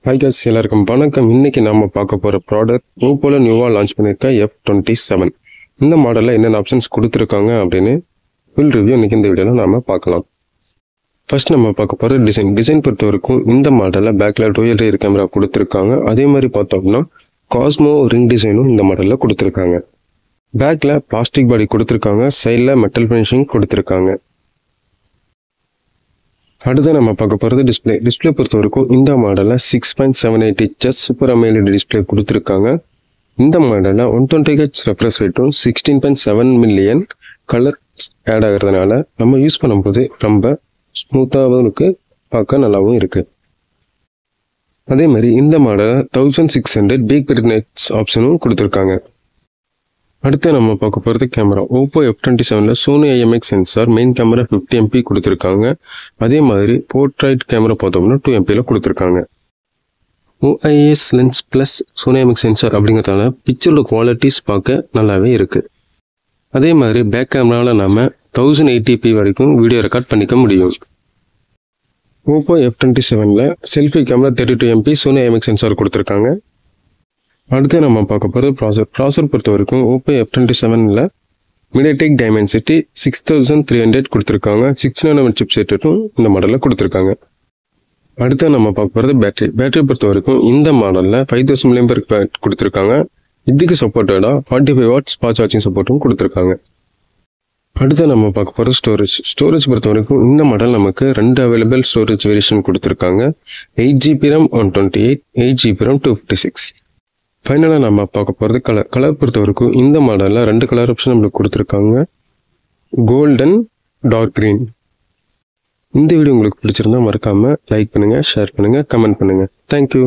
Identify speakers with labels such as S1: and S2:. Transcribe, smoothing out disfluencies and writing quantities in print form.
S1: Hi guys, எல்லாருக்கும் வணக்கம். இன்னைக்கு நாம பார்க்க போற ப்ராடக்ட் ஓப்போல நியூவா லான்ச் பண்ணிருக்க F27. இந்த மாடல்ல என்னென்ன ஆப்ஷன்ஸ் கொடுத்துருக்காங்க அப்படின்னு ஃபுல் ரிவ்யூ இன்னைக்கு இந்த வீடியோல நாம பார்க்கலாம். ஃபர்ஸ்ட் நம்ம பார்க்க போற டிசைன் பொறுத்த வரைக்கும் இந்த மாடல்ல பேக்ல டூயல் ரியர் கேமரா கொடுத்துருக்காங்க. அதே மாதிரி பார்த்தோம்னா காஸ்மோ ரிங் டிசைனும் இந்த மாடல்ல கொடுத்துருக்காங்க. பேக்ல பிளாஸ்டிக் பாடி கொடுத்துருக்காங்க, சைடில் மெட்டல் ஃபினிஷிங் கொடுத்துருக்காங்க. அடுத்து நம்ம பார்க்க போகிறது டிஸ்பிளே பொறுத்த வரைக்கும் இந்த மாடலில் 6.78 inches சூப்பர் AMOLED டிஸ்பிளே கொடுத்துருக்காங்க. இந்த மாடலில் 120 Hz ரெஃப்ரெஷ் ரேட்டும் 16.7 மில்லியன் கலர்ஸ் ஆட் ஆகிறதுனால நம்ம யூஸ் பண்ணும்போது ரொம்ப ஸ்மூத்தாகவும் இருக்குது, பார்க்க நல்லாவும் இருக்குது. அதே மாதிரி இந்த மாடலில் 1600 பிக் பிரைட்னஸ் ஆப்ஷனும் கொடுத்துருக்காங்க. அடுத்து நம்ம பார்க்க போகிறது கேமரா. ஓப்போ F27ல் Sony IMX sensor main camera 50 MP கொடுத்துருக்காங்க. அதே மாதிரி போர்ட்ரைட் கேமரா பார்த்தோம்னா 2 MPயில் கொடுத்துருக்காங்க. OIS lens plus Sony IMX sensor அப்படிங்கிறதால பிக்சரோட குவாலிட்டிஸ் பார்க்க நல்லாவே இருக்குது. அதே மாதிரி பேக் கேமராவில் நம்ம 1080p வரைக்கும் வீடியோ ரெக்கார்ட் பண்ணிக்க முடியும். ஓப்போ F27ல் selfie camera 32 MP Sony IMX sensor கொடுத்துருக்காங்க. அடுத்து நம்ம பார்க்க போகிறது ப்ராசர் பொறுத்த வரைக்கும் ஓப்போ F27ல் MediaTek Dimensity 6300 கொடுத்துருக்காங்க. 6 nm சிப்செட்டும் இந்த மாடலில் கொடுத்துருக்காங்க. அடுத்து நம்ம பார்க்க போகிறது பேட்டரி பொறுத்த வரைக்கும் இந்த மாடலில் 5000 mAh கொடுத்துருக்காங்க. இதுக்கு சப்போர்ட்டடாக 45 watts ஃபாஸ்ட் சார்ஜிங் சப்போர்ட்டும் கொடுத்துருக்காங்க. அடுத்து நம்ம பார்க்க போகிறது ஸ்டோரேஜ் பொறுத்த வரைக்கும் இந்த மாடல் நமக்கு 2 அவைலபிள் ஸ்டோரேஜ் வேரியேஷன் கொடுத்துருக்காங்க. 8GB RAM 128, 8GB RAM 256. ஃபைனலாக நம்ம பார்க்க போகிறது கலர் பொறுத்த வரைக்கும் இந்த மாடலில் 2 கலர் ஆப்ஷன் நம்மளுக்கு கொடுத்துருக்காங்க, கோல்டன், டார்க் க்ரீன். இந்த வீடியோ உங்களுக்கு பிடிச்சிருந்தா மறக்காமல் லைக் பண்ணுங்கள், ஷேர் பண்ணுங்கள், கமெண்ட் பண்ணுங்கள். தேங்க்யூ.